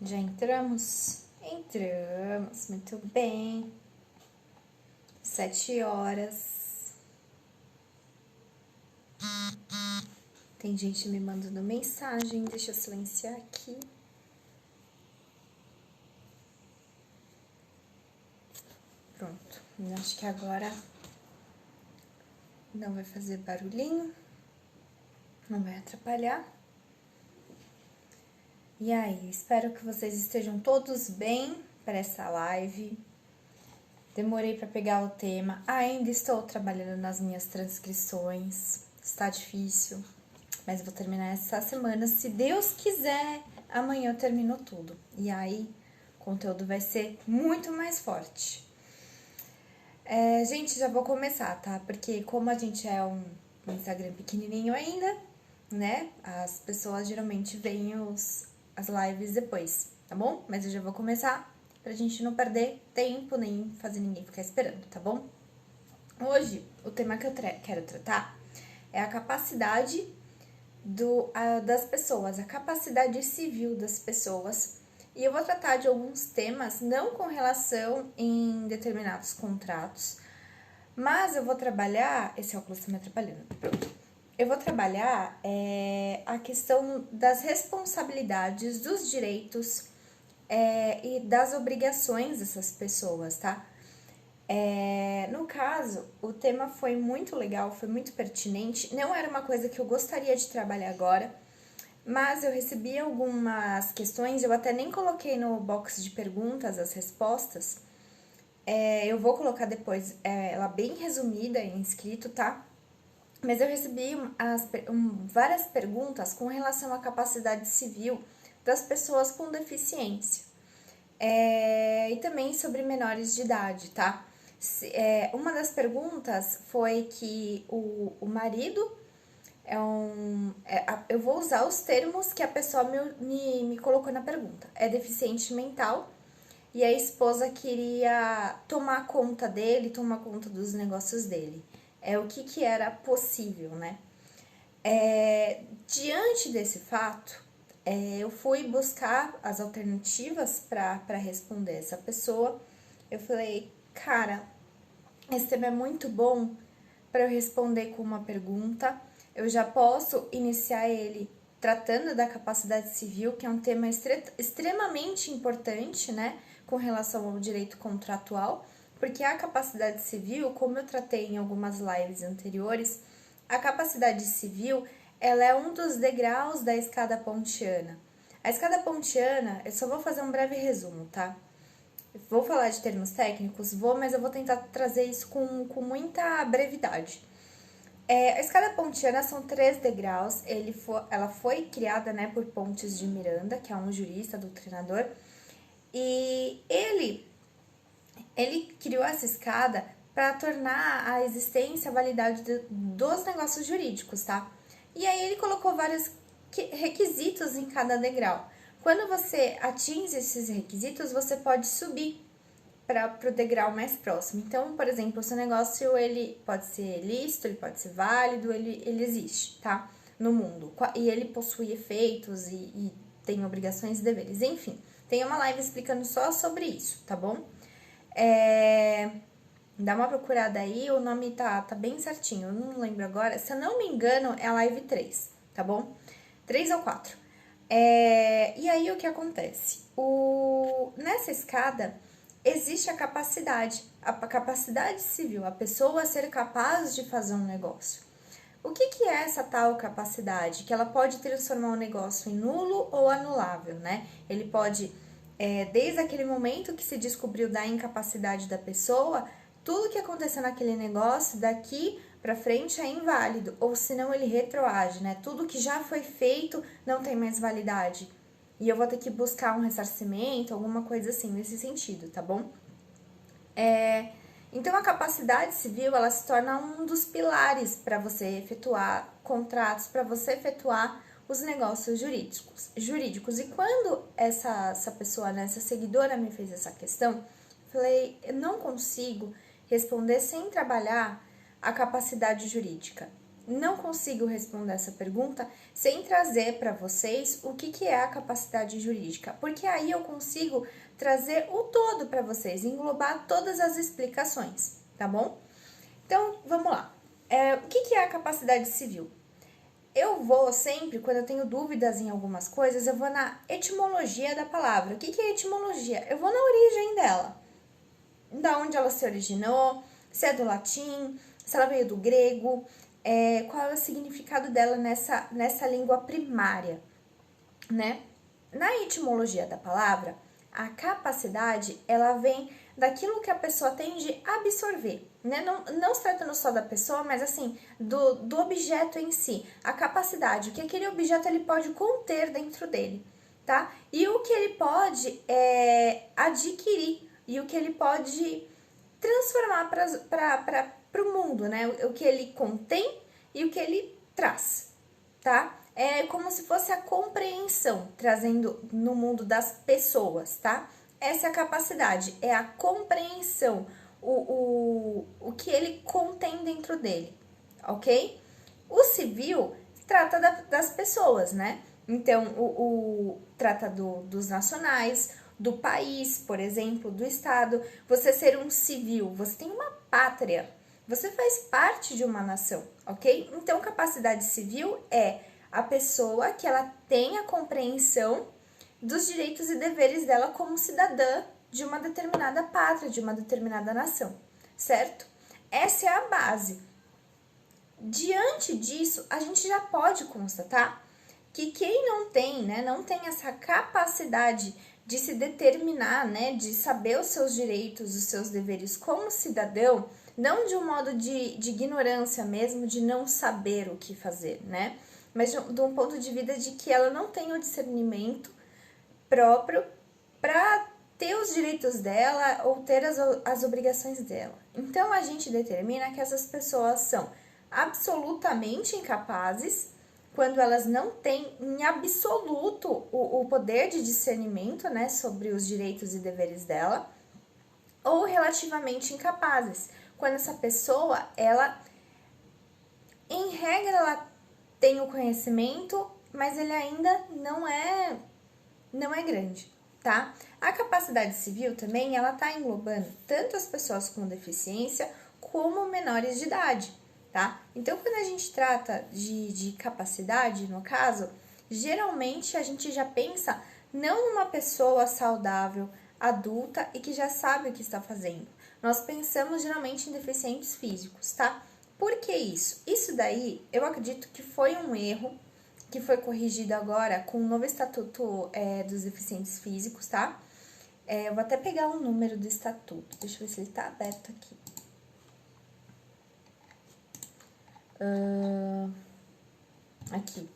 Já entramos? Entramos, muito bem. 7 horas. Tem gente me mandando mensagem, deixa eu silenciar aqui. Pronto, acho que agora não vai fazer barulhinho, não vai atrapalhar. E aí, espero que vocês estejam todos bem para essa live. Demorei para pegar o tema, ainda estou trabalhando nas minhas transcrições, está difícil, mas vou terminar essa semana, se Deus quiser, amanhã eu termino tudo. E aí, o conteúdo vai ser muito mais forte. Gente, já vou começar, tá? Porque como a gente é um Instagram pequenininho ainda, né? As pessoas geralmente veem as lives depois, tá bom? Mas eu já vou começar pra gente não perder tempo, nem fazer ninguém ficar esperando, tá bom? Hoje, o tema que eu quero tratar é a capacidade das pessoas, a capacidade civil das pessoas. E eu vou tratar de alguns temas, não com relação em determinados contratos, mas eu vou trabalhar... Esse óculos tá me atrapalhando, pronto. Eu vou trabalhar a questão das responsabilidades, dos direitos e das obrigações dessas pessoas, tá? No caso, o tema foi muito legal, foi muito pertinente, não era uma coisa que eu gostaria de trabalhar agora, mas eu recebi algumas questões, eu até nem coloquei no box de perguntas as respostas, eu vou colocar depois ela bem resumida em escrito, tá? Mas eu recebi várias perguntas com relação à capacidade civil das pessoas com deficiência. E também sobre menores de idade, tá? Uma das perguntas foi que o marido eu vou usar os termos que a pessoa me colocou na pergunta. É deficiente mental e a esposa queria tomar conta dele, tomar conta dos negócios dele. O que era possível, né? Diante desse fato, eu fui buscar as alternativas para responder essa pessoa. Eu falei, cara, esse tema é muito bom para eu responder com uma pergunta. Eu já posso iniciar ele tratando da capacidade civil, que é um tema extremamente importante, né, com relação ao direito contratual, porque a capacidade civil, como eu tratei em algumas lives anteriores, a capacidade civil, ela é um dos degraus da escada pontiana. A escada pontiana, eu só vou fazer um breve resumo, tá? Vou falar de termos técnicos, mas eu vou tentar trazer isso com muita brevidade. A escada pontiana são 3 degraus, ela foi criada, né, por Pontes de Miranda, que é um jurista, doutrinador, e ele criou essa escada para tornar a existência, a validade dos negócios jurídicos, tá? E aí ele colocou vários requisitos em cada degrau. Quando você atinge esses requisitos, você pode subir para o degrau mais próximo. Então, por exemplo, o seu negócio ele pode ser lícito, ele pode ser válido, ele existe, tá? No mundo. E ele possui efeitos e tem obrigações e deveres. Enfim, tem uma live explicando só sobre isso, tá bom? Dá uma procurada aí, o nome tá bem certinho, eu não lembro agora. Se eu não me engano, é a live 3, tá bom? 3 ou 4. E aí, o que acontece? Nessa escada, existe a capacidade civil, a pessoa ser capaz de fazer um negócio. O que é essa tal capacidade? Que ela pode transformar um negócio em nulo ou anulável, né? Ele pode, desde aquele momento que se descobriu da incapacidade da pessoa, tudo que aconteceu naquele negócio, daqui para frente é inválido, ou senão ele retroage, né? Tudo que já foi feito não tem mais validade. E eu vou ter que buscar um ressarcimento, alguma coisa assim, nesse sentido, tá bom? Então, a capacidade civil, ela se torna um dos pilares para você efetuar contratos, para você efetuar os negócios jurídicos. E quando essa pessoa, né, essa seguidora me fez essa questão, eu falei, eu não consigo responder sem trabalhar a capacidade jurídica. não consigo responder essa pergunta sem trazer para vocês o que é a capacidade jurídica, porque aí eu consigo trazer o todo para vocês, englobar todas as explicações, tá bom? Então, vamos lá. O que é a capacidade civil? Eu vou sempre, quando eu tenho dúvidas em algumas coisas, eu vou na etimologia da palavra. O que é etimologia? Eu vou na origem dela. Da onde ela se originou, se é do latim, se ela veio do grego, qual é o significado dela nessa língua primária, né? Na etimologia da palavra, a capacidade, ela vem daquilo que a pessoa tem de absorver, né? Não se tratando só da pessoa, mas assim, do objeto em si. A capacidade, o que aquele objeto ele pode conter dentro dele, tá? E o que ele pode adquirir, e o que ele pode transformar para o mundo, né? O que ele contém e o que ele traz, tá? É como se fosse a compreensão, trazendo no mundo das pessoas, tá? Essa é a capacidade, é a compreensão, o que ele contém dentro dele, ok? O civil trata das pessoas, né? Então, trata dos nacionais, do país, por exemplo, do estado. Você ser um civil, você tem uma pátria, você faz parte de uma nação, ok? Então, capacidade civil é a pessoa que ela tem a compreensão dos direitos e deveres dela como cidadã de uma determinada pátria, de uma determinada nação, certo? Essa é a base. Diante disso, a gente já pode constatar que quem não tem, né, não tem essa capacidade de se determinar, né, de saber os seus direitos, os seus deveres como cidadão, não de um modo de ignorância mesmo, de não saber o que fazer, né, mas de um ponto de vista de que ela não tem o discernimento próprio para ter os direitos dela ou ter as obrigações dela. Então, a gente determina que essas pessoas são absolutamente incapazes quando elas não têm em absoluto o poder de discernimento, né, sobre os direitos e deveres dela, ou relativamente incapazes, quando essa pessoa, ela, em regra, ela tem o conhecimento, mas ele ainda não é grande, tá? A capacidade civil também, ela tá englobando tanto as pessoas com deficiência como menores de idade, tá? Então, quando a gente trata de capacidade, no caso, geralmente a gente já pensa não numa pessoa saudável, adulta e que já sabe o que está fazendo. Nós pensamos geralmente em deficientes físicos, tá? Por que isso? Isso daí, eu acredito que foi um erro que foi corrigido agora com o novo estatuto dos deficientes físicos, tá? Eu vou até pegar o número do estatuto, deixa eu ver se ele tá aberto aqui. Aqui.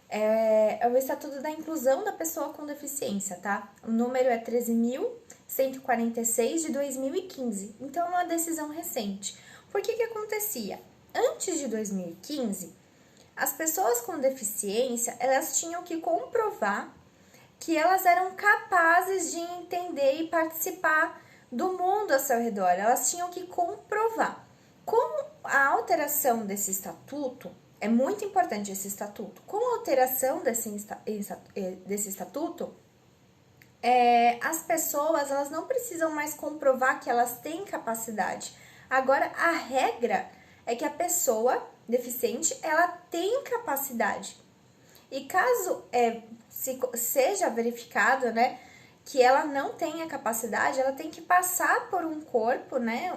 É o Estatuto da Inclusão da Pessoa com Deficiência, tá? O número é 13.146 de 2015. Então, é uma decisão recente. Por que acontecia? Antes de 2015, as pessoas com deficiência, elas tinham que comprovar que elas eram capazes de entender e participar do mundo ao seu redor. Elas tinham que comprovar. Com a alteração desse estatuto, é muito importante esse estatuto, com a alteração desse estatuto, as pessoas elas não precisam mais comprovar que elas têm capacidade. Agora, a regra é que a pessoa deficiente, ela tem capacidade. E caso seja verificado, né, que ela não tenha capacidade, ela tem que passar por um corpo, né,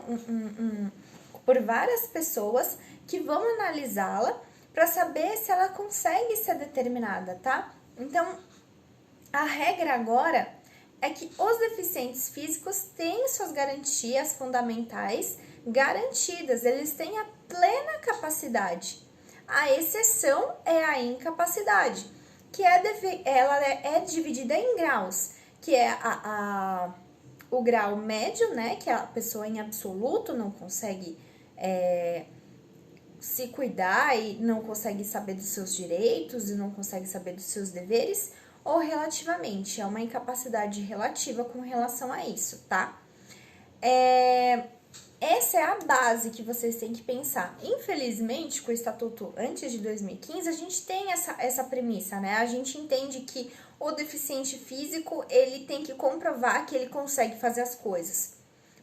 por várias pessoas que vão analisá-la para saber se ela consegue ser determinada, tá? Então, a regra agora é que os deficientes físicos têm suas garantias fundamentais garantidas, eles têm a plena capacidade. A exceção é a incapacidade, que ela é dividida em graus, que é o grau médio, né, que a pessoa em absoluto não consegue se cuidar e não consegue saber dos seus direitos e não consegue saber dos seus deveres, ou relativamente, é uma incapacidade relativa com relação a isso, tá? Essa é a base que vocês têm que pensar. Infelizmente, com o Estatuto antes de 2015, a gente tem essa premissa, né? A gente entende que o deficiente físico, ele tem que comprovar que ele consegue fazer as coisas.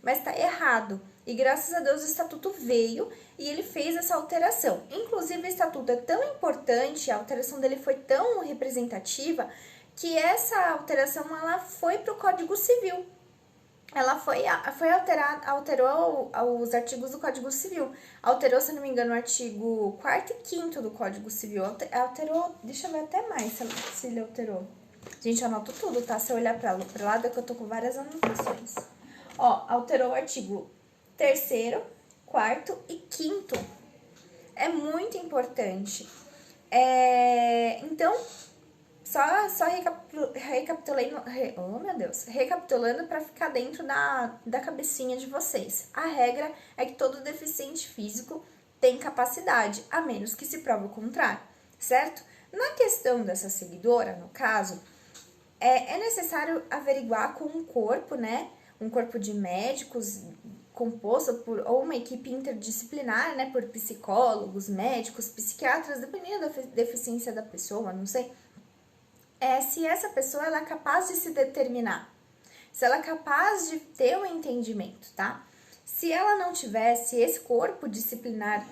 Mas tá errado. E graças a Deus o Estatuto veio e ele fez essa alteração. Inclusive, o Estatuto é tão importante, a alteração dele foi tão representativa, que essa alteração ela foi para o Código Civil. Ela foi alterada, alterou os artigos do Código Civil. Alterou, se não me engano, o artigo 4º e 5º do Código Civil. Alterou, deixa eu ver até mais se ele alterou. Gente, eu anoto tudo, tá? Se eu olhar pra lado é que eu tô com várias anotações. Ó, alterou o artigo 3º, 4º e 5º. É muito importante. Então, só recapitulando, oh meu Deus, recapitulando para ficar dentro da cabecinha de vocês. A regra é que todo deficiente físico tem capacidade, a menos que se prove o contrário, certo? Na questão dessa seguidora, no caso, é necessário averiguar com um corpo, né? Um corpo de médicos composto por ou uma equipe interdisciplinar, né? Por psicólogos, médicos, psiquiatras, dependendo da deficiência da pessoa, não sei. Se essa pessoa ela é capaz de se determinar, se ela é capaz de ter um entendimento, tá? Se ela não tiver, se esse corpo disciplinar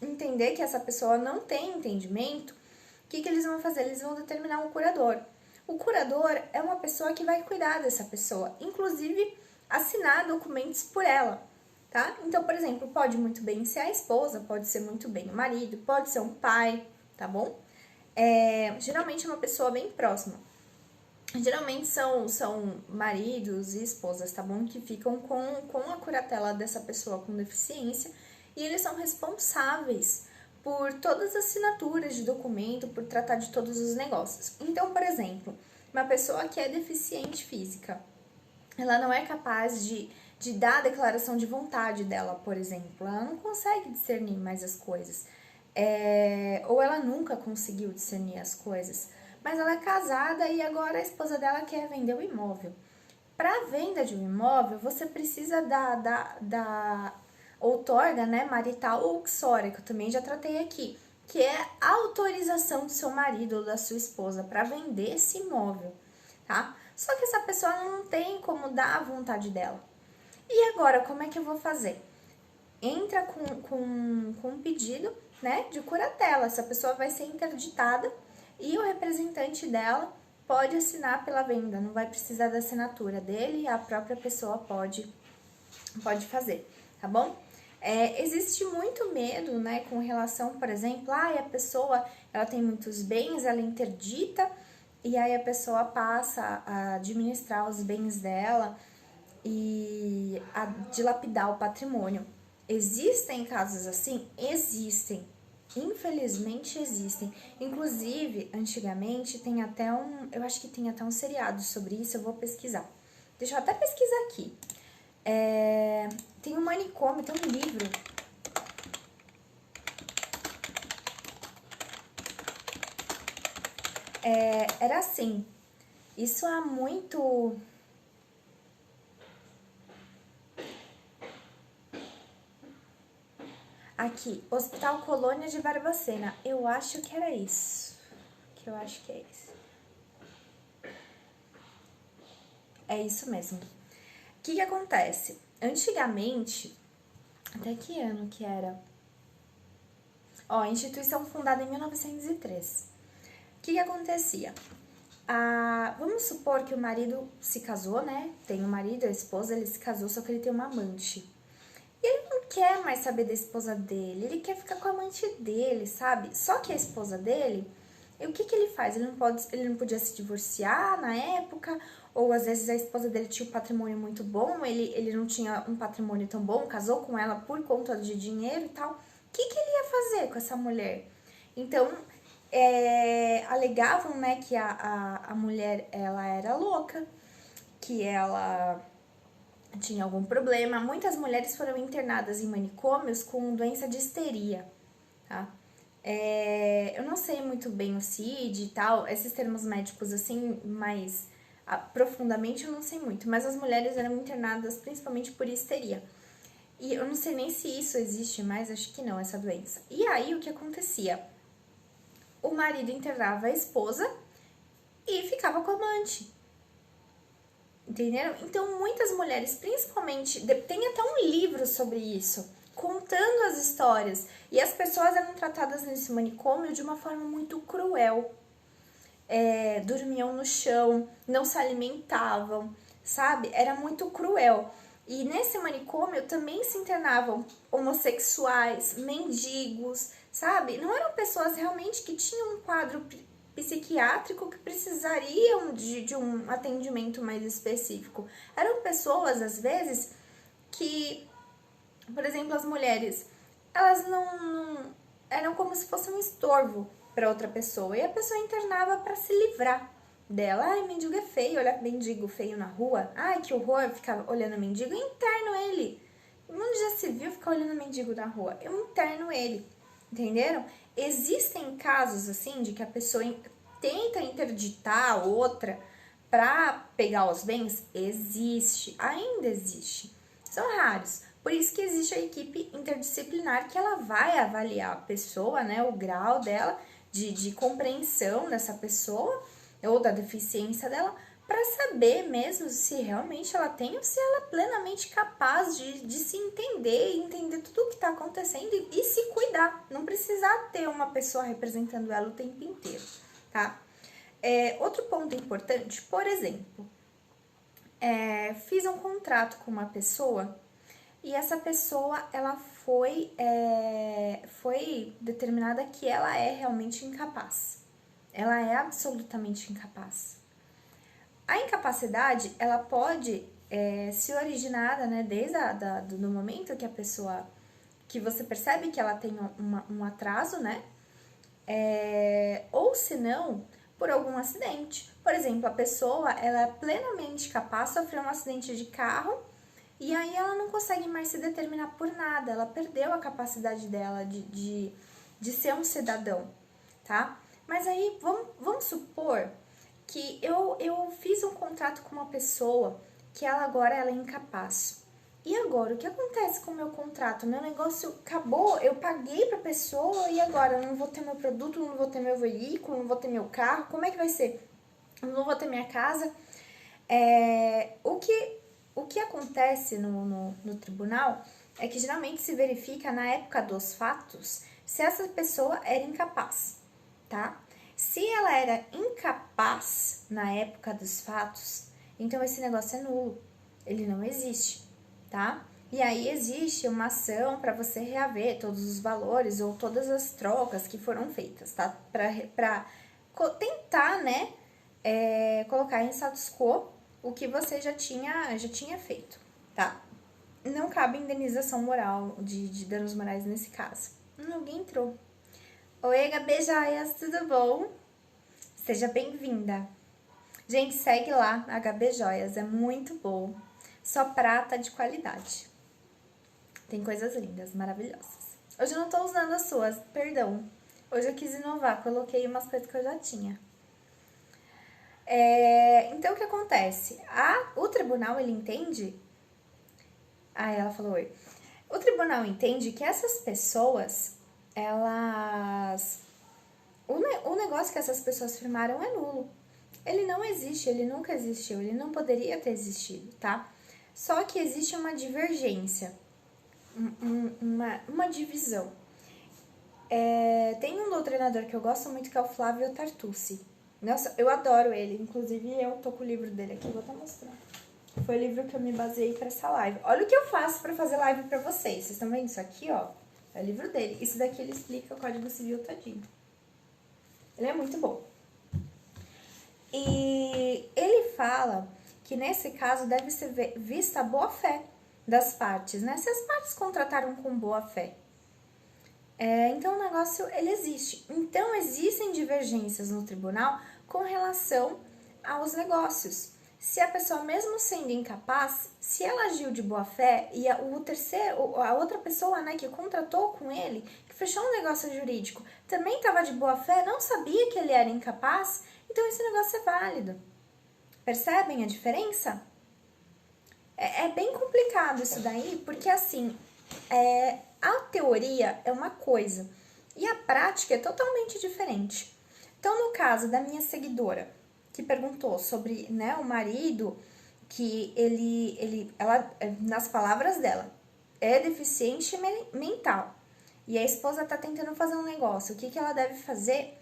entender que essa pessoa não tem entendimento, o que eles vão fazer? Eles vão determinar um curador. O curador é uma pessoa que vai cuidar dessa pessoa, inclusive assinar documentos por ela, tá? Então, por exemplo, pode muito bem ser a esposa, pode ser muito bem o marido, pode ser um pai, tá bom? Geralmente é uma pessoa bem próxima. Geralmente são maridos e esposas, tá bom? Que ficam com a curatela dessa pessoa com deficiência e eles são responsáveis por todas as assinaturas de documento, por tratar de todos os negócios. Então, por exemplo, uma pessoa que é deficiente física, ela não é capaz de dar a declaração de vontade dela, por exemplo. Ela não consegue discernir mais as coisas. Ou ela nunca conseguiu discernir as coisas, mas ela é casada e agora a esposa dela quer vender o imóvel. Para venda de um imóvel, você precisa da outorga, né, marital ou uxória, que eu também já tratei aqui, que é a autorização do seu marido ou da sua esposa para vender esse imóvel, tá? Só que essa pessoa não tem como dar a vontade dela. E agora, como é que eu vou fazer? Entra com um pedido, né, de curatela. Essa pessoa vai ser interditada e o representante dela pode assinar pela venda. Não vai precisar da assinatura dele, a própria pessoa pode fazer, tá bom? Existe muito medo, né, com relação, por exemplo, a pessoa ela tem muitos bens, ela interdita e aí a pessoa passa a administrar os bens dela e a dilapidar o patrimônio. Existem casos assim? Existem. Infelizmente existem. Inclusive, antigamente tem até eu acho que tem até um seriado sobre isso, eu vou pesquisar. Deixa eu até pesquisar aqui. Tem um manicômio, tem um livro. Era assim, isso há muito... Aqui, Hospital Colônia de Barbacena. Eu acho que era isso. É isso mesmo. O que acontece? Antigamente, até que ano que era? A instituição fundada em 1903. O que acontecia? Vamos supor que o marido se casou, né? Tem um marido, a esposa, ele se casou, só que ele tem uma amante. E ele não quer mais saber da esposa dele, ele quer ficar com a amante dele, sabe? Só que a esposa dele, e o que ele faz? Ele não podia se divorciar na época, ou às vezes a esposa dele tinha um patrimônio muito bom, ele não tinha um patrimônio tão bom, casou com ela por conta de dinheiro e tal. O que ele ia fazer com essa mulher? Então, alegavam, né, que a mulher, ela era louca, que ela tinha algum problema. Muitas mulheres foram internadas em manicômios com doença de histeria, tá? Eu não sei muito bem o CID e tal, esses termos médicos assim, mais profundamente eu não sei muito, mas as mulheres eram internadas principalmente por histeria. E eu não sei nem se isso existe mais, acho que não, essa doença. E aí, o que acontecia? O marido internava a esposa e ficava com a amante. Entenderam? Então, muitas mulheres, principalmente, tem até um livro sobre isso, contando as histórias. E as pessoas eram tratadas nesse manicômio de uma forma muito cruel. Dormiam no chão, não se alimentavam, sabe? Era muito cruel. E nesse manicômio também se internavam homossexuais, mendigos, sabe? Não eram pessoas realmente que tinham um quadro psiquiátrico que precisariam de um atendimento mais específico. Eram pessoas, às vezes, que, por exemplo, as mulheres, elas não eram como se fosse um estorvo para outra pessoa. E a pessoa internava para se livrar dela. Ai, mendigo é feio, olha mendigo feio na rua. Ai, que horror ficar olhando mendigo. Eu interno ele. O mundo já se viu ficar olhando mendigo na rua. Eu interno ele. Entenderam? Existem casos assim de que a pessoa tenta interditar a outra para pegar os bens? Existe, ainda existe. São raros. Por isso que existe a equipe interdisciplinar que ela vai avaliar a pessoa, né, o grau dela de compreensão dessa pessoa ou da deficiência dela, para saber mesmo se realmente ela tem ou se ela é plenamente capaz de se entender e entender tudo o que está acontecendo e se cuidar. Não precisar ter uma pessoa representando ela o tempo inteiro, tá? Outro ponto importante, por exemplo, fiz um contrato com uma pessoa e essa pessoa, ela foi determinada que ela é realmente incapaz. Ela é absolutamente incapaz. A incapacidade, ela pode se originar, né, desde do momento que a pessoa, que você percebe que ela tem um atraso, né, ou se não, por algum acidente. Por exemplo, a pessoa, ela é plenamente capaz, sofreu um acidente de carro, e aí ela não consegue mais se determinar por nada, ela perdeu a capacidade dela de ser um cidadão, tá? Mas aí, vamos supor que eu fiz um contrato com uma pessoa que ela é incapaz. E agora, o que acontece com o meu contrato? Meu negócio acabou, eu paguei pra pessoa e agora eu não vou ter meu produto, não vou ter meu veículo, não vou ter meu carro, como é que vai ser? Eu não vou ter minha casa. O que acontece no tribunal é que geralmente se verifica na época dos fatos se essa pessoa era incapaz, tá? Se ela era incapaz na época dos fatos, então esse negócio é nulo, ele não existe, tá? E aí existe uma ação para você reaver todos os valores ou todas as trocas que foram feitas, tá? Para tentar, né, colocar em status quo o que você já tinha feito, tá? Não cabe indenização moral de danos morais nesse caso. Alguém entrou. Oi, Gabi Joias, tudo bom? Seja bem-vinda. Gente, segue lá a HB Joias, é muito bom. Só prata de qualidade. Tem coisas lindas, maravilhosas. Hoje eu não tô usando as suas, perdão. Hoje eu quis inovar, coloquei umas coisas que eu já tinha. Então, o que acontece? O tribunal, ele entende... ela falou oi. O tribunal entende que essas pessoas, elas... O negócio que essas pessoas firmaram é nulo. Ele não existe, ele nunca existiu, ele não poderia ter existido, tá? Só que existe uma divergência, uma divisão. Tem um doutrinador que eu gosto muito, que é o Flávio Tartucci. Nossa, eu adoro ele, inclusive eu tô com o livro dele aqui, vou até mostrar. Foi o livro que eu me baseei pra essa live. Olha o que eu faço pra fazer live pra vocês. Vocês estão vendo isso aqui, ó? É o livro dele. Isso daqui ele explica o Código Civil todinho. Ele é muito bom. E ele fala que nesse caso deve ser vista a boa-fé das partes, né? Se as partes contrataram com boa-fé. Então o negócio, ele existe. Então existem divergências no tribunal com relação aos negócios. Se a pessoa, mesmo sendo incapaz, se ela agiu de boa-fé e a outra pessoa, né, que contratou com ele, que fechou um negócio jurídico, também estava de boa-fé, não sabia que ele era incapaz, então esse negócio é válido. Percebem a diferença? É bem complicado isso daí, porque assim, A teoria é uma coisa e a prática é totalmente diferente. Então, no caso da minha seguidora, que perguntou sobre, né, o marido, que ela, nas palavras dela, é deficiente mental. E a esposa tá tentando fazer um negócio. O que ela deve fazer?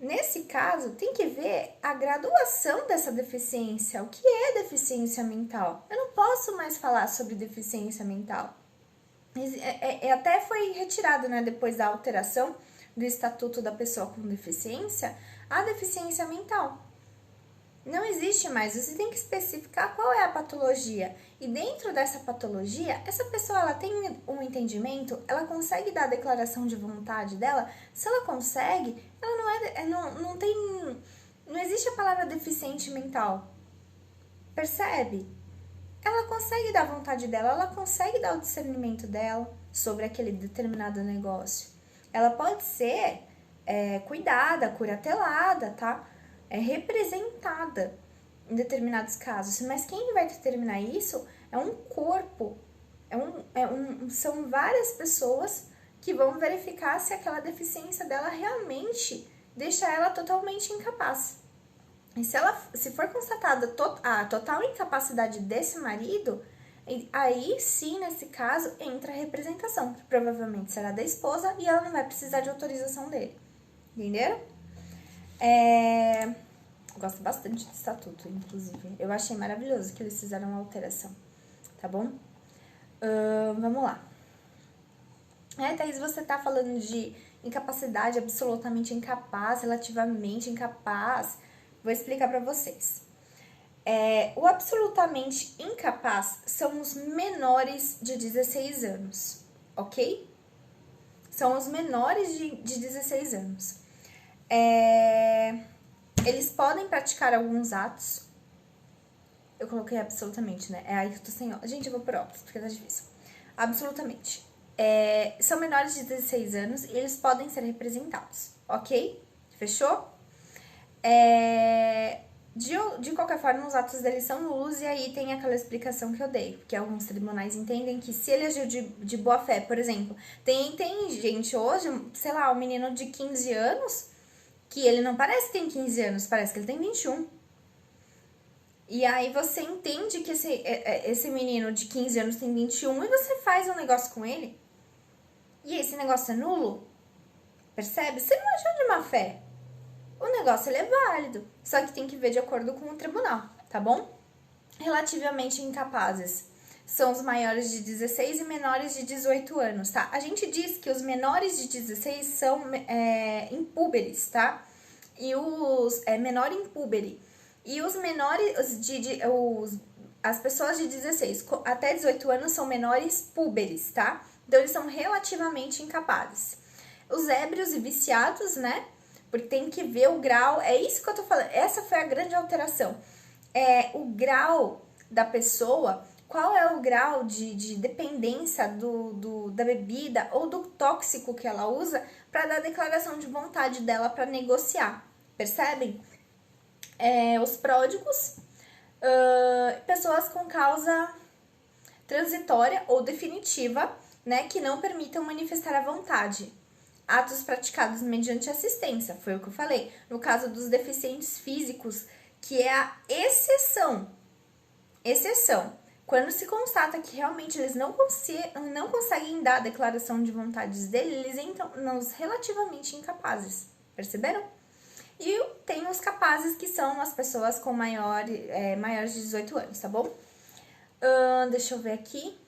Nesse caso, tem que ver a graduação dessa deficiência. O que é deficiência mental? Eu não posso mais falar sobre deficiência mental. Até foi retirado, né, depois da alteração do Estatuto da Pessoa com Deficiência, a deficiência mental. Não existe mais, você tem que especificar qual é a patologia. E dentro dessa patologia, essa pessoa ela tem um entendimento, ela consegue dar a declaração de vontade dela. Se ela consegue, ela não existe a palavra deficiente mental. Percebe? Ela consegue dar a vontade dela, ela consegue dar o discernimento dela sobre aquele determinado negócio. Ela pode ser cuidada, curatelada, tá? Representada em determinados casos, mas quem vai determinar isso é um corpo, são várias pessoas que vão verificar se aquela deficiência dela realmente deixa ela totalmente incapaz. E se for constatada a total incapacidade desse marido, aí sim, nesse caso, entra a representação, que provavelmente será da esposa e ela não vai precisar de autorização dele. Entenderam? Gosto bastante do estatuto, inclusive. Eu achei maravilhoso que eles fizeram a alteração, tá bom? Vamos lá. Thaís, você tá falando de incapacidade, absolutamente incapaz, relativamente incapaz. Vou explicar pra vocês. O absolutamente incapaz são os menores de 16 anos, ok? São os menores de 16 anos. Eles podem praticar alguns atos. Eu coloquei absolutamente, né? Aí que eu tô sem óculos. Gente, eu vou por óculos, porque tá difícil. Absolutamente. São menores de 16 anos e eles podem ser representados, ok? Fechou? De qualquer forma, os atos deles são nulos e aí tem aquela explicação que eu dei, porque alguns tribunais entendem que se ele agiu de boa fé, por exemplo, tem gente hoje, sei lá, um menino de 15 anos, que ele não parece que tem 15 anos, parece que ele tem 21. E aí você entende que esse menino de 15 anos tem 21 e você faz um negócio com ele, e esse negócio é nulo, percebe? Você não agiu de má fé. O negócio ele é válido, só que tem que ver de acordo com o tribunal, tá bom? Relativamente incapazes são os maiores de 16 e menores de 18 anos, tá? A gente diz que os menores de 16 são impúberes, tá? E os menor impúbere. E os menores, as pessoas de 16 até 18 anos são menores púberes, tá? Então eles são relativamente incapazes. Os ébrios e viciados, né? Porque tem que ver o grau, é isso que eu tô falando, essa foi a grande alteração. O grau da pessoa, qual é o grau de dependência da bebida ou do tóxico que ela usa para dar a declaração de vontade dela para negociar, percebem? Os pródigos, pessoas com causa transitória ou definitiva, né, que não permitam manifestar a vontade. Atos praticados mediante assistência, foi o que eu falei. No caso dos deficientes físicos, que é a exceção. Quando se constata que realmente eles não conseguem dar a declaração de vontades dele, eles entram nos relativamente incapazes. Perceberam? E tem os capazes, que são as pessoas com maiores de 18 anos, tá bom? Deixa eu ver aqui.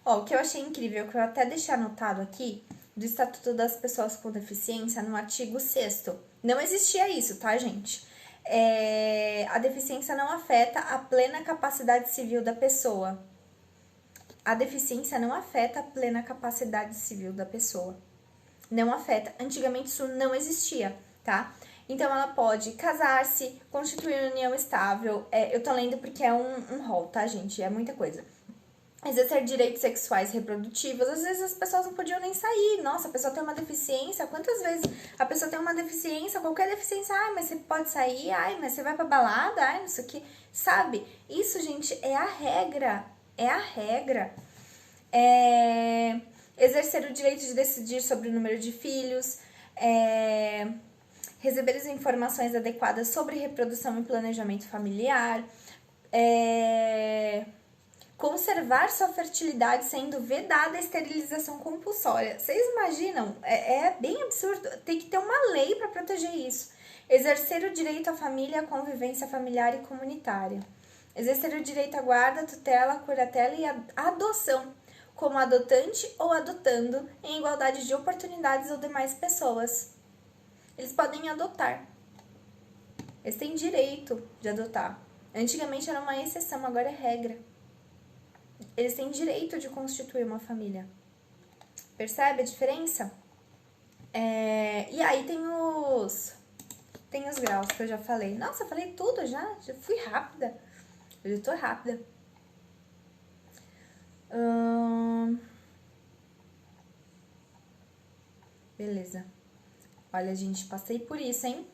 O que eu achei incrível, que eu até deixei anotado aqui, do Estatuto das Pessoas com Deficiência, no artigo 6º. Não existia isso, tá, gente? A deficiência não afeta a plena capacidade civil da pessoa. A deficiência não afeta a plena capacidade civil da pessoa. Não afeta. Antigamente isso não existia, tá? Então ela pode casar-se, constituir união estável. Eu tô lendo porque é um rol, tá, gente? É muita coisa. Exercer direitos sexuais reprodutivos. Às vezes as pessoas não podiam nem sair. Nossa, a pessoa tem uma deficiência. Quantas vezes a pessoa tem uma deficiência, qualquer deficiência, mas você pode sair, mas você vai pra balada, não sei o que, sabe? Isso, gente, é a regra. Exercer o direito de decidir sobre o número de filhos, receber as informações adequadas sobre reprodução e planejamento familiar, conservar sua fertilidade sendo vedada a esterilização compulsória. Vocês imaginam? É bem absurdo. Tem que ter uma lei para proteger isso. Exercer o direito à família, à convivência familiar e comunitária. Exercer o direito à guarda, tutela, curatela e adoção, como adotante ou adotando, em igualdade de oportunidades ou demais pessoas. Eles podem adotar. Eles têm direito de adotar. Antigamente era uma exceção, agora é regra. Eles têm direito de constituir uma família. Percebe a diferença? E aí tem os graus que eu já falei. Nossa, eu falei tudo já fui rápida. Eu tô rápida. Beleza. Olha, gente, passei por isso, hein?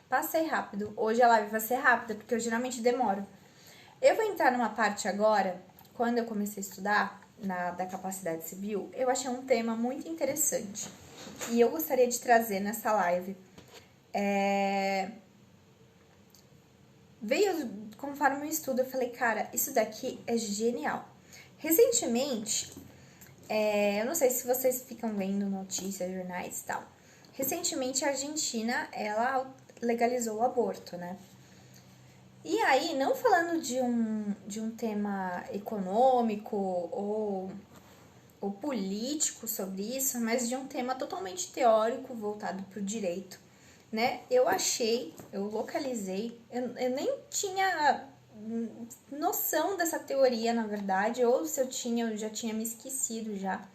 Passei rápido. Hoje a live vai ser rápida, porque eu geralmente demoro. Eu vou entrar numa parte agora, quando eu comecei a estudar da capacidade civil, eu achei um tema muito interessante. E eu gostaria de trazer nessa live. Veio, conforme eu estudo, eu falei, cara, isso daqui é genial. Recentemente, eu não sei se vocês ficam vendo notícias, jornais e tal. Recentemente, a Argentina, ela legalizou o aborto, né? E aí, não falando de um tema econômico ou político sobre isso, mas de um tema totalmente teórico, voltado para o direito, né? Eu localizei, eu nem tinha noção dessa teoria, na verdade, ou se eu tinha, eu já tinha me esquecido já,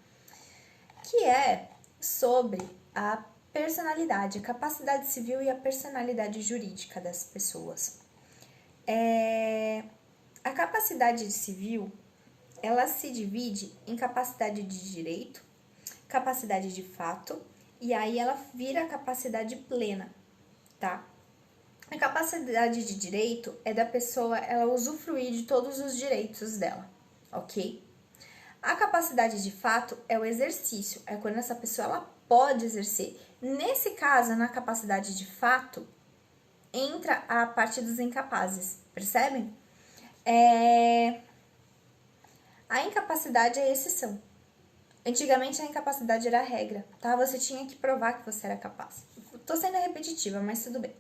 que é sobre a personalidade, a capacidade civil e a personalidade jurídica das pessoas. A capacidade civil, ela se divide em capacidade de direito, capacidade de fato, e aí ela vira a capacidade plena, tá? A capacidade de direito é da pessoa ela usufruir de todos os direitos dela, ok? A capacidade de fato é o exercício, é quando essa pessoa ela pode exercer. Nesse caso, na capacidade de fato, entra a parte dos incapazes, percebem? A incapacidade é a exceção. Antigamente a incapacidade era a regra, tá? Você tinha que provar que você era capaz. Tô sendo repetitiva, mas tudo bem.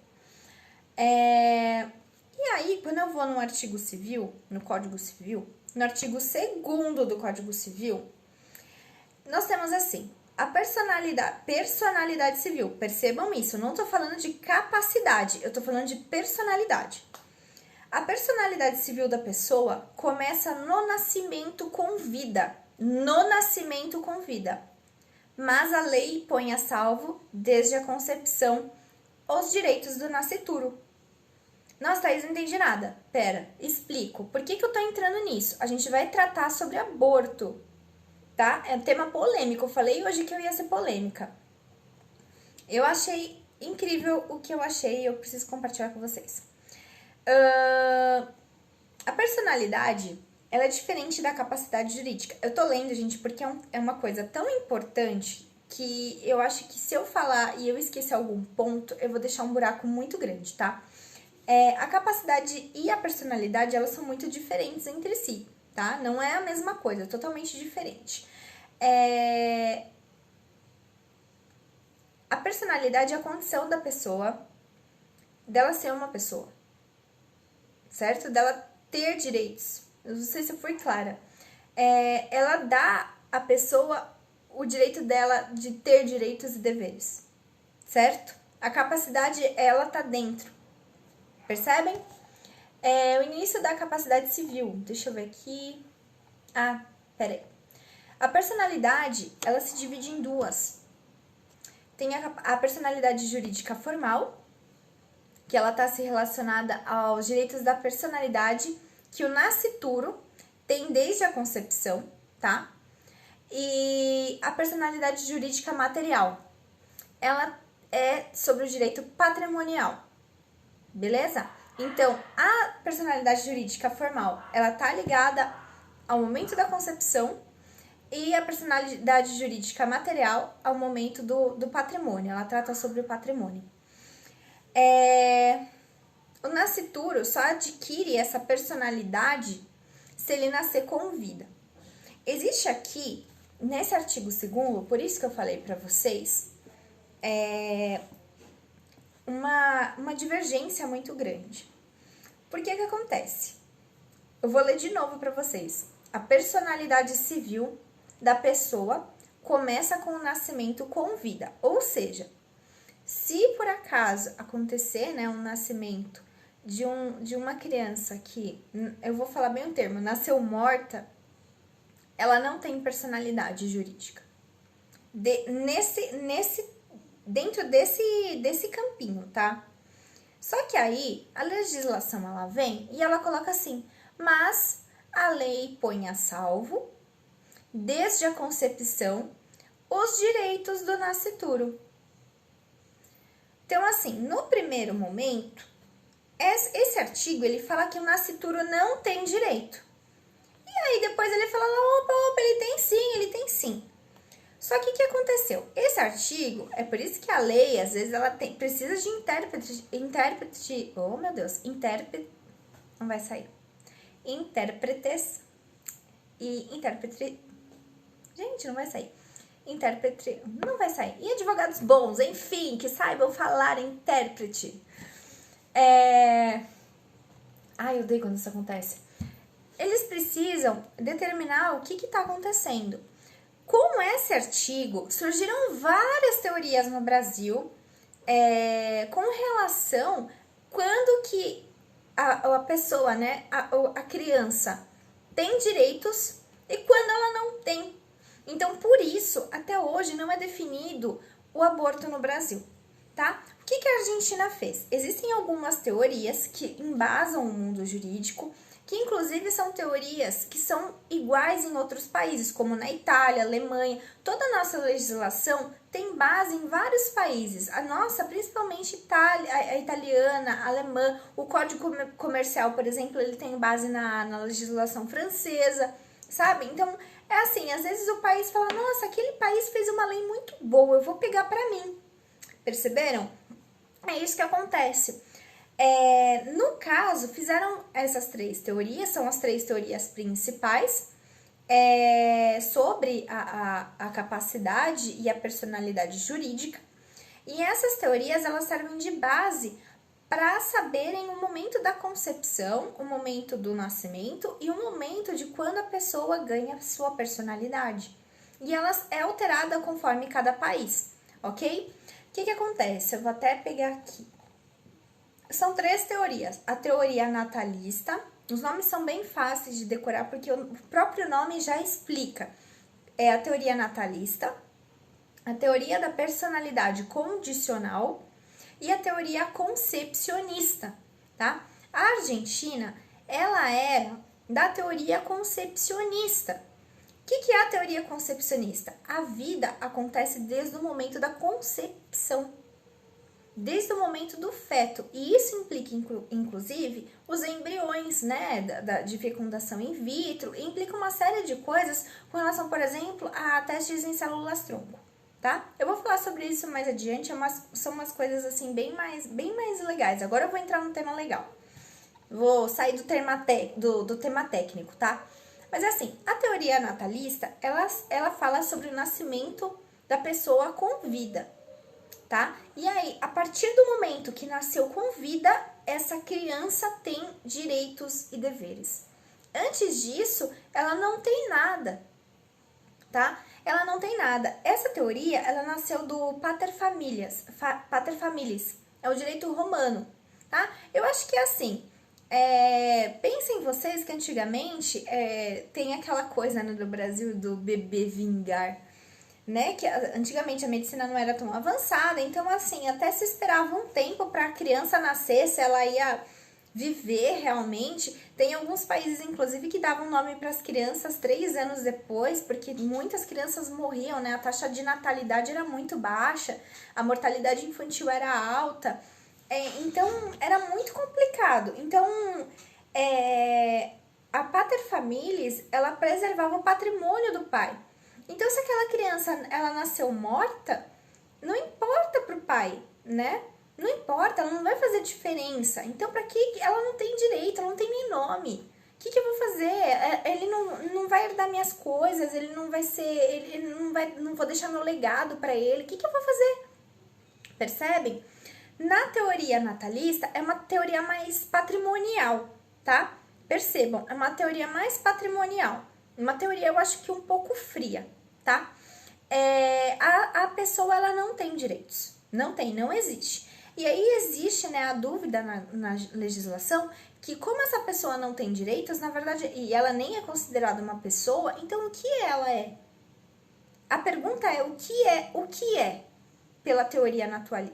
E aí, quando eu vou no artigo civil, no Código Civil, no artigo 2º do Código Civil, nós temos assim, a personalidade civil. Percebam isso, eu não tô falando de capacidade, eu tô falando de personalidade. A personalidade civil da pessoa começa no nascimento com vida. No nascimento com vida. Mas a lei põe a salvo, desde a concepção, os direitos do nascituro. Nossa, Thaís, não entendi nada. Pera, explico. Por que eu tô entrando nisso? A gente vai tratar sobre aborto, tá? É um tema polêmico. Eu falei hoje que eu ia ser polêmica. Eu achei incrível o que eu achei e eu preciso compartilhar com vocês. A personalidade, ela é diferente da capacidade jurídica. Eu tô lendo, gente, porque é uma coisa tão importante que eu acho que se eu falar e eu esquecer algum ponto, eu vou deixar um buraco muito grande, tá? A capacidade e a personalidade, elas são muito diferentes entre si, tá? Não é a mesma coisa, é totalmente diferente. A personalidade é a condição da pessoa, dela ser uma pessoa, certo? Dela ter direitos. Eu não sei se eu fui clara. Ela dá à pessoa o direito dela de ter direitos e deveres, certo? A capacidade, ela tá dentro. Percebem? O início da capacidade civil. Deixa eu ver aqui. Peraí. A personalidade, ela se divide em duas. Tem a personalidade jurídica formal, que ela está se relacionada aos direitos da personalidade que o nascituro tem desde a concepção, tá? E a personalidade jurídica material, ela é sobre o direito patrimonial, beleza? Então, a personalidade jurídica formal, ela tá ligada ao momento da concepção, e a personalidade jurídica material ao momento do patrimônio. Ela trata sobre o patrimônio. O nascituro só adquire essa personalidade se ele nascer com vida. Existe aqui, nesse artigo 2º, por isso que eu falei para vocês, uma divergência muito grande. Por que acontece? Eu vou ler de novo para vocês. A personalidade civil da pessoa começa com o nascimento com vida. Ou seja, se por acaso acontecer, né, um nascimento de uma criança que, eu vou falar bem o termo, nasceu morta, ela não tem personalidade jurídica. Dentro desse campinho, tá? Só que aí, a legislação, ela vem e ela coloca assim, mas a lei põe a salvo, desde a concepção, os direitos do nascituro. Então, assim, no primeiro momento, esse artigo, ele fala que o nascituro não tem direito. E aí, depois ele fala, opa, ele tem sim. Só que o que aconteceu? Esse artigo, é por isso que a lei, às vezes, ela precisa de intérpretes, não vai sair. Intérpretes e intérprete, gente, não vai sair. Intérprete, não vai sair. E advogados bons, enfim, que saibam falar intérprete. Ai, eu odeio quando isso acontece. Eles precisam determinar o que está acontecendo. Com esse artigo, surgiram várias teorias no Brasil com relação quando que a pessoa, né, a criança tem direitos e quando ela não tem. Então, por isso, até hoje não é definido o aborto no Brasil, tá? O que a Argentina fez? Existem algumas teorias que embasam o mundo jurídico, que inclusive são teorias que são iguais em outros países, como na Itália, Alemanha. Toda a nossa legislação tem base em vários países. A nossa, principalmente a italiana, a alemã, o Código Comercial, por exemplo, ele tem base na legislação francesa, sabe? Então, é assim, às vezes o país fala, nossa, aquele país fez uma lei muito boa, eu vou pegar pra mim. Perceberam? É isso que acontece. No caso, fizeram essas 3 teorias, são as 3 teorias principais, sobre a capacidade e a personalidade jurídica. E essas teorias, elas servem de base para saberem o momento da concepção, o momento do nascimento e o momento de quando a pessoa ganha sua personalidade. E ela é alterada conforme cada país, ok? O que acontece? Eu vou até pegar aqui. São 3 teorias. A teoria natalista, os nomes são bem fáceis de decorar porque o próprio nome já explica. É a teoria natalista, a teoria da personalidade condicional e a teoria concepcionista, tá? A Argentina, ela era da teoria concepcionista. O que é a teoria concepcionista? A vida acontece desde o momento da concepção, desde o momento do feto, e isso implica, inclusive, os embriões, né, de fecundação in vitro, implica uma série de coisas com relação, por exemplo, a testes em células-tronco, tá? Eu vou falar sobre isso mais adiante, são umas coisas, assim, bem mais legais. Agora eu vou entrar num tema legal. Vou sair do tema técnico, tá? Mas, assim, a teoria natalista, ela fala sobre o nascimento da pessoa com vida, tá? E aí, a partir do momento que nasceu com vida, essa criança tem direitos e deveres. Antes disso, ela não tem nada, tá? Ela não tem nada. Essa teoria, ela nasceu do pater familias, é o direito romano, tá? Eu acho que é assim, pensem vocês que antigamente tem aquela coisa, né, do Brasil do bebê vingar, né, que antigamente a medicina não era tão avançada, então assim, até se esperava um tempo para a criança nascer, se ela ia viver realmente. Tem alguns países, inclusive, que davam nome para as crianças 3 anos depois, porque muitas crianças morriam, né, a taxa de natalidade era muito baixa, a mortalidade infantil era alta, então era muito complicado. Então, a pater familias, ela preservava o patrimônio do pai. Então, se aquela criança, ela nasceu morta, não importa pro pai, né? Não importa, ela não vai fazer diferença. Então, pra que ela não tem direito, ela não tem nem nome? O que eu vou fazer? Ele não vai herdar minhas coisas, ele não vai ser, ele não vou deixar meu legado pra ele. O que eu vou fazer? Percebem? Na teoria natalista, é uma teoria mais patrimonial, tá? Percebam, é uma teoria mais patrimonial. Uma teoria, eu acho que um pouco fria, tá? A pessoa, ela não tem direitos. Não existe. E aí existe, né, a dúvida na legislação que como essa pessoa não tem direitos, na verdade, e ela nem é considerada uma pessoa, então o que ela é? A pergunta é o que é pela teoria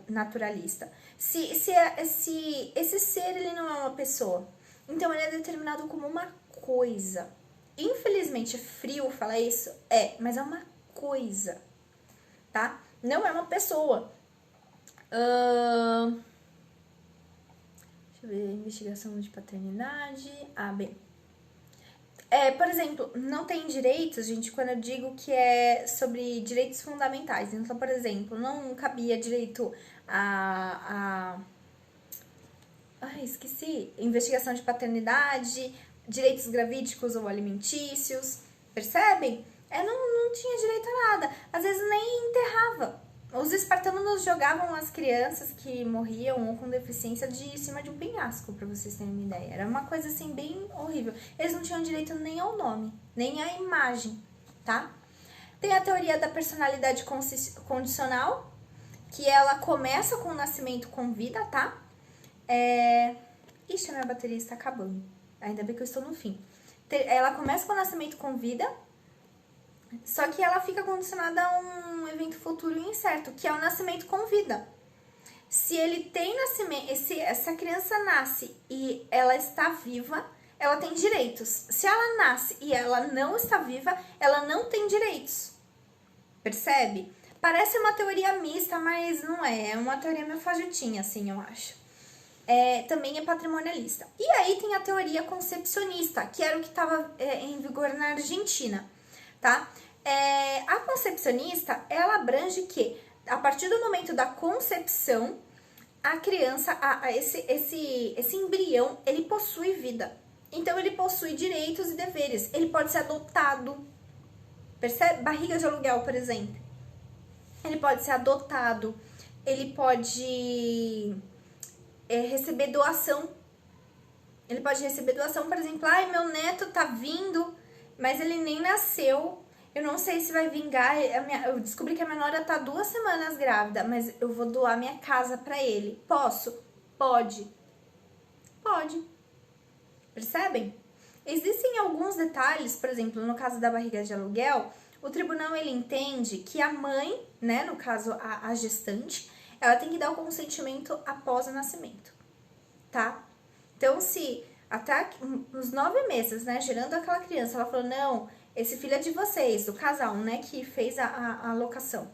naturalista? Se esse ser, ele não é uma pessoa, então ele é determinado como uma coisa. Infelizmente, é frio falar isso? Mas é uma coisa, tá? Não é uma pessoa. Deixa eu ver, investigação de paternidade. Bem. Por exemplo, não tem direitos, gente, quando eu digo que é sobre direitos fundamentais. Então, por exemplo, não cabia direito esqueci. Investigação de paternidade, direitos gravídicos ou alimentícios. Percebem? Não tinha direito a nada. Às vezes nem enterrava. Os espartanos jogavam as crianças que morriam ou com deficiência de cima de um penhasco, pra vocês terem uma ideia. Era uma coisa assim bem horrível. Eles não tinham direito nem ao nome, nem à imagem, tá? Tem a teoria da personalidade condicional, que ela começa com o nascimento com vida, tá? Ixi, a minha bateria está acabando. Ainda bem que eu estou no fim. Ela começa com o nascimento com vida, só que ela fica condicionada a um evento futuro incerto, que é o nascimento com vida. Se ele tem nascimento, se essa criança nasce e ela está viva, ela tem direitos. Se ela nasce e ela não está viva, ela não tem direitos. Percebe? Parece uma teoria mista, mas não é. É uma teoria meio fajutinha, assim, eu acho. Também é patrimonialista. E aí tem a teoria concepcionista, que era o que estava em vigor na Argentina, tá? A concepcionista, ela abrange que, a partir do momento da concepção, a criança, esse embrião, ele possui vida. Então, ele possui direitos e deveres. Ele pode ser adotado. Percebe? Barriga de aluguel, por exemplo. Ele pode ser adotado. Ele pode receber doação. Ele pode receber doação, por exemplo, meu neto tá vindo, mas ele nem nasceu. Eu não sei se vai vingar. Eu descobri que a minha nora tá 2 semanas grávida, mas eu vou doar minha casa pra ele. Posso? Pode. Pode. Percebem? Existem alguns detalhes, por exemplo, no caso da barriga de aluguel, o tribunal ele entende que a mãe, né, no caso a gestante, ela tem que dar o consentimento após o nascimento, tá? Então, se até uns 9 meses, né, gerando aquela criança, ela falou, não, esse filho é de vocês, do casal, né, que fez a alocação.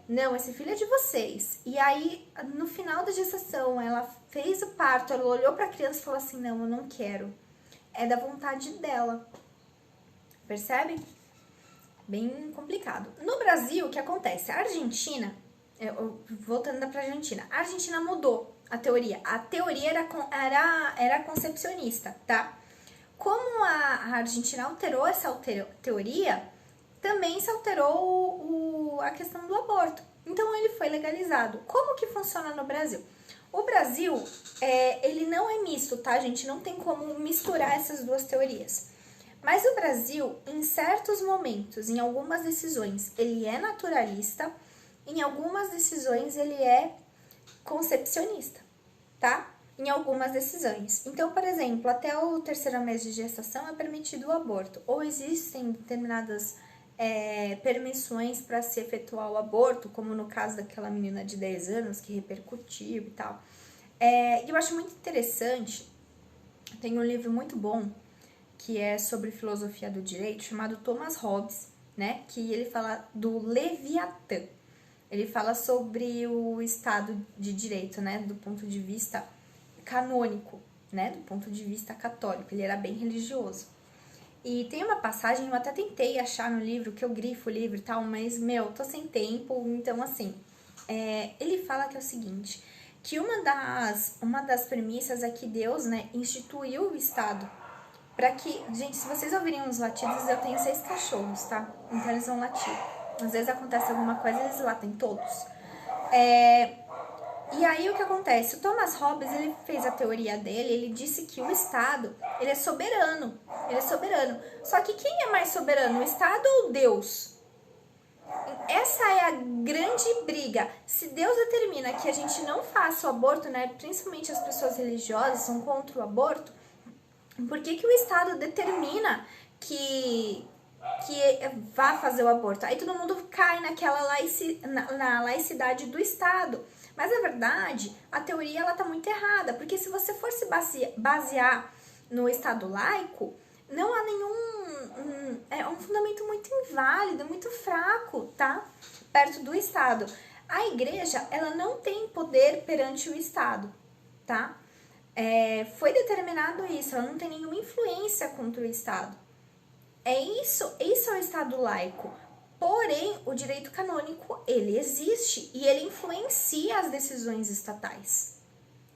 Não, esse filho é de vocês. E aí, no final da gestação, ela fez o parto, ela olhou pra criança e falou assim, não, eu não quero. É da vontade dela. Percebe? Bem complicado. No Brasil, o que acontece? A Argentina, voltando pra Argentina, a Argentina mudou a teoria. A teoria era concepcionista, tá? Como a Argentina alterou essa teoria, também se alterou a questão do aborto. Então, ele foi legalizado. Como que funciona no Brasil? O Brasil, ele não é misto, tá, gente? Não tem como misturar essas duas teorias. Mas o Brasil, em certos momentos, em algumas decisões, ele é naturalista, em algumas decisões ele é concepcionista, tá? Em algumas decisões. Então, por exemplo, até o 3º mês de gestação é permitido o aborto, ou existem determinadas permissões para se efetuar o aborto, como no caso daquela menina de 10 anos que repercutiu e tal. Eu acho muito interessante, tem um livro muito bom que é sobre filosofia do direito, chamado Thomas Hobbes, né? Que ele fala do Leviatã. Ele fala sobre o Estado de Direito, né? Do ponto de vista canônico, né? Do ponto de vista católico. Ele era bem religioso. E tem uma passagem, eu até tentei achar no livro, que eu grifo o livro e tal, mas, tô sem tempo, então, assim, ele fala que é o seguinte, que uma das premissas é que Deus, né, instituiu o Estado para que, gente, se vocês ouvirem uns latidos, eu tenho 6 cachorros, tá? Então eles vão latir. Às vezes acontece alguma coisa, eles latem todos. E aí o que acontece? O Thomas Hobbes, ele fez a teoria dele, ele disse que o Estado, ele é soberano. Ele é soberano. Só que quem é mais soberano, o Estado ou Deus? Essa é a grande briga. Se Deus determina que a gente não faça o aborto, né? Principalmente as pessoas religiosas são contra o aborto. Por que o Estado determina que vá fazer o aborto? Aí todo mundo cai naquela na laicidade do Estado. Mas na verdade, a teoria ela tá muito errada, porque se você for se basear no Estado laico, não há é um fundamento muito inválido, muito fraco, tá? Perto do Estado. A igreja, ela não tem poder perante o Estado, tá? Foi determinado isso, ela não tem nenhuma influência contra o Estado. Isso é o Estado laico. Porém, o direito canônico, ele existe e ele influencia as decisões estatais,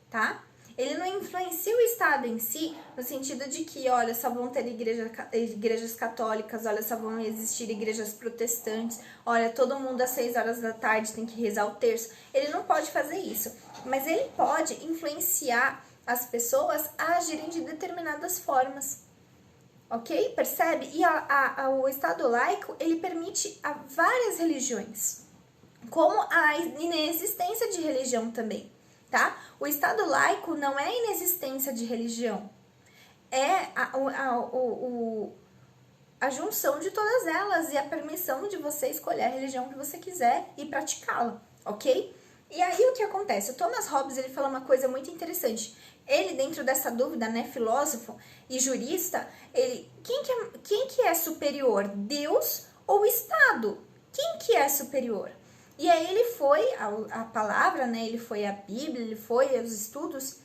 tá? Ele não influencia o Estado em si, no sentido de que, olha, só vão ter igrejas católicas, olha, só vão existir igrejas protestantes, olha, todo mundo às 6 horas da tarde tem que rezar o terço. Ele não pode fazer isso, mas ele pode influenciar as pessoas a agirem de determinadas formas. Ok? Percebe? E o Estado laico, ele permite a várias religiões, como a inexistência de religião também, tá? O Estado laico não é a inexistência de religião, é a junção de todas elas e a permissão de você escolher a religião que você quiser e praticá-la, ok? E aí o que acontece? O Thomas Hobbes, ele fala uma coisa muito interessante. Ele, dentro dessa dúvida, né, filósofo e jurista, quem que é superior, Deus ou o Estado? Quem que é superior? E aí ele foi, a palavra, né, ele foi a Bíblia, ele foi aos estudos,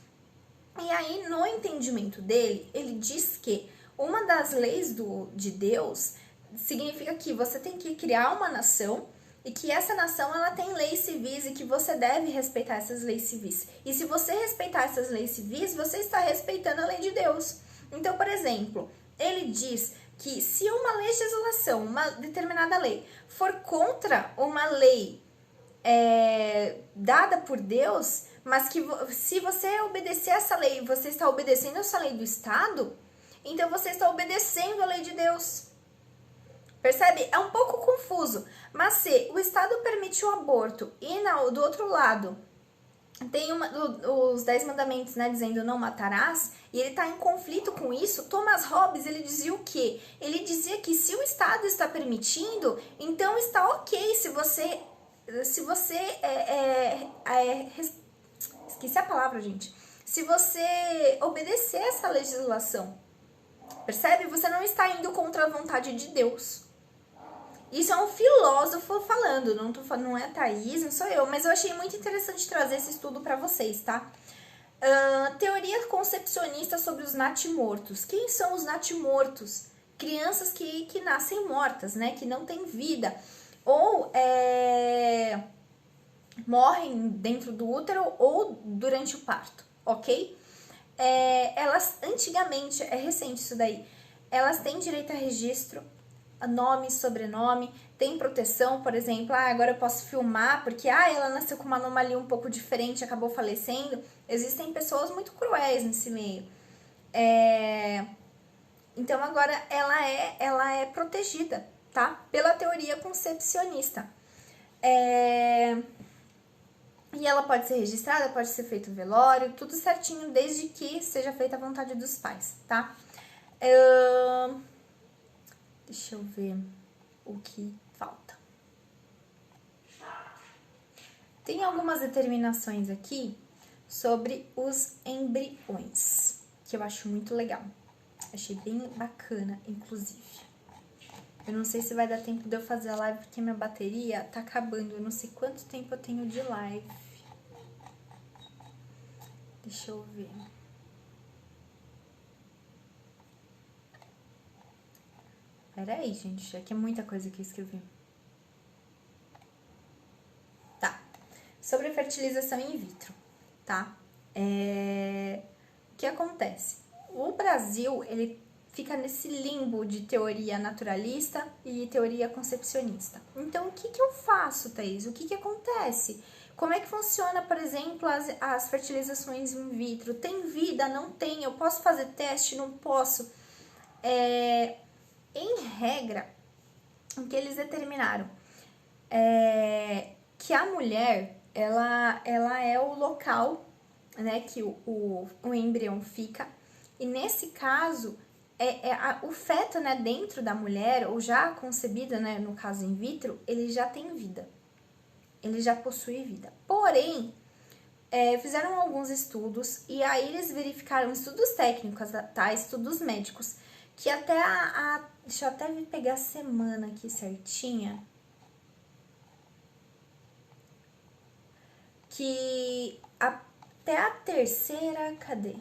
e aí no entendimento dele, ele diz que uma das leis de Deus significa que você tem que criar uma nação e que essa nação ela tem leis civis e que você deve respeitar essas leis civis. E se você respeitar essas leis civis, você está respeitando a lei de Deus. Então, por exemplo, ele diz que se uma legislação, uma determinada lei, for contra uma lei dada por Deus, mas que se você obedecer essa lei, você está obedecendo essa lei do Estado, então você está obedecendo a lei de Deus. Percebe? É um pouco confuso, mas se o Estado permite o aborto e do outro lado tem os 10 mandamentos, né, dizendo não matarás, e ele está em conflito com isso, Thomas Hobbes, ele dizia o quê? Ele dizia que se o Estado está permitindo, então está ok se você esqueci a palavra, gente. Se você obedecer essa legislação, percebe? Você não está indo contra a vontade de Deus. Isso é um filósofo falando, não é a Thaís, não sou eu, mas eu achei muito interessante trazer esse estudo para vocês, tá? Teoria concepcionista sobre os natimortos. Quem são os natimortos? Crianças que nascem mortas, né? Que não têm vida. Ou morrem dentro do útero ou durante o parto, ok? Elas, antigamente, é recente isso daí, elas têm direito a registro, nome, sobrenome, tem proteção, por exemplo, agora eu posso filmar porque ela nasceu com uma anomalia um pouco diferente, acabou falecendo. Existem pessoas muito cruéis nesse meio. Então agora ela é protegida, tá? Pela teoria concepcionista. E ela pode ser registrada, pode ser feito velório, tudo certinho, desde que seja feita a vontade dos pais, tá? Deixa eu ver o que falta. Tem algumas determinações aqui sobre os embriões, que eu acho muito legal. Achei bem bacana, inclusive. Eu não sei se vai dar tempo de eu fazer a live, porque minha bateria tá acabando. Eu não sei quanto tempo eu tenho de live. Deixa eu ver. Peraí, gente, aqui é muita coisa que eu escrevi. Tá. Sobre fertilização in vitro, tá? O que acontece? O Brasil, ele fica nesse limbo de teoria naturalista e teoria concepcionista. Então, o que eu faço, Thaís? O que acontece? Como é que funciona, por exemplo, as fertilizações in vitro? Tem vida? Não tem? Eu posso fazer teste? Não posso? Em regra, o que eles determinaram que a mulher, ela é o local, né, que o embrião fica, e nesse caso, o feto, né, dentro da mulher, ou já concebido, né, no caso in vitro, ele já tem vida, ele já possui vida. Porém, fizeram alguns estudos, e aí eles verificaram estudos técnicos, tá, estudos médicos, que até deixa eu até pegar a semana aqui certinha, que até a terceira, cadê?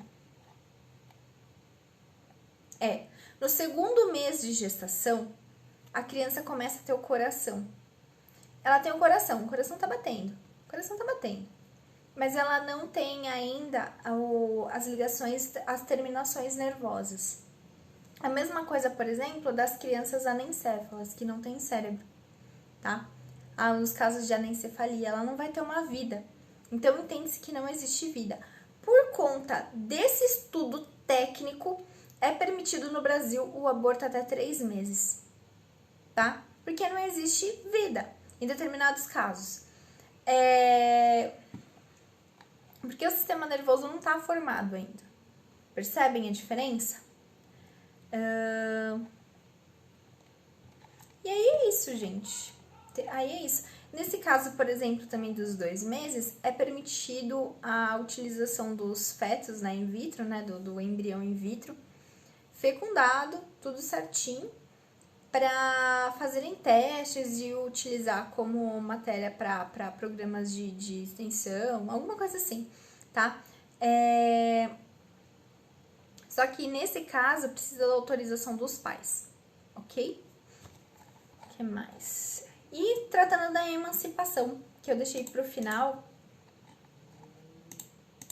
No segundo mês de gestação, a criança começa a ter o coração. Ela tem o coração tá batendo, mas ela não tem ainda as ligações, as terminações nervosas. A mesma coisa, por exemplo, das crianças anencéfalas, que não têm cérebro, tá? Nos casos de anencefalia, ela não vai ter uma vida. Então, entende-se que não existe vida. Por conta desse estudo técnico, é permitido no Brasil o aborto até 3 meses, tá? Porque não existe vida em determinados casos. Porque o sistema nervoso não está formado ainda. Percebem a diferença? E aí é isso, gente. Aí é isso. Nesse caso, por exemplo, também dos 2 meses, é permitido a utilização dos fetos, né, in vitro, né, do embrião in vitro, fecundado, tudo certinho, para fazerem testes e utilizar como matéria para programas de extensão, alguma coisa assim, tá? Só que nesse caso precisa da autorização dos pais, ok? O que mais? E tratando da emancipação, que eu deixei pro final,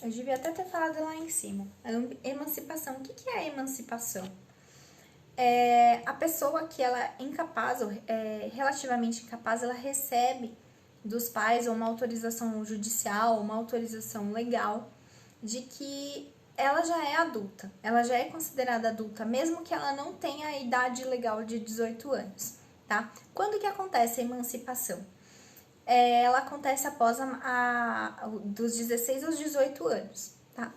eu devia até ter falado lá em cima. A emancipação, o que é a emancipação? A pessoa que ela é incapaz, ou relativamente incapaz, ela recebe dos pais uma autorização judicial, uma autorização legal de que ela já é adulta, ela já é considerada adulta, mesmo que ela não tenha a idade legal de 18 anos, tá? Quando que acontece a emancipação? Ela acontece após dos 16 aos 18 anos, tá?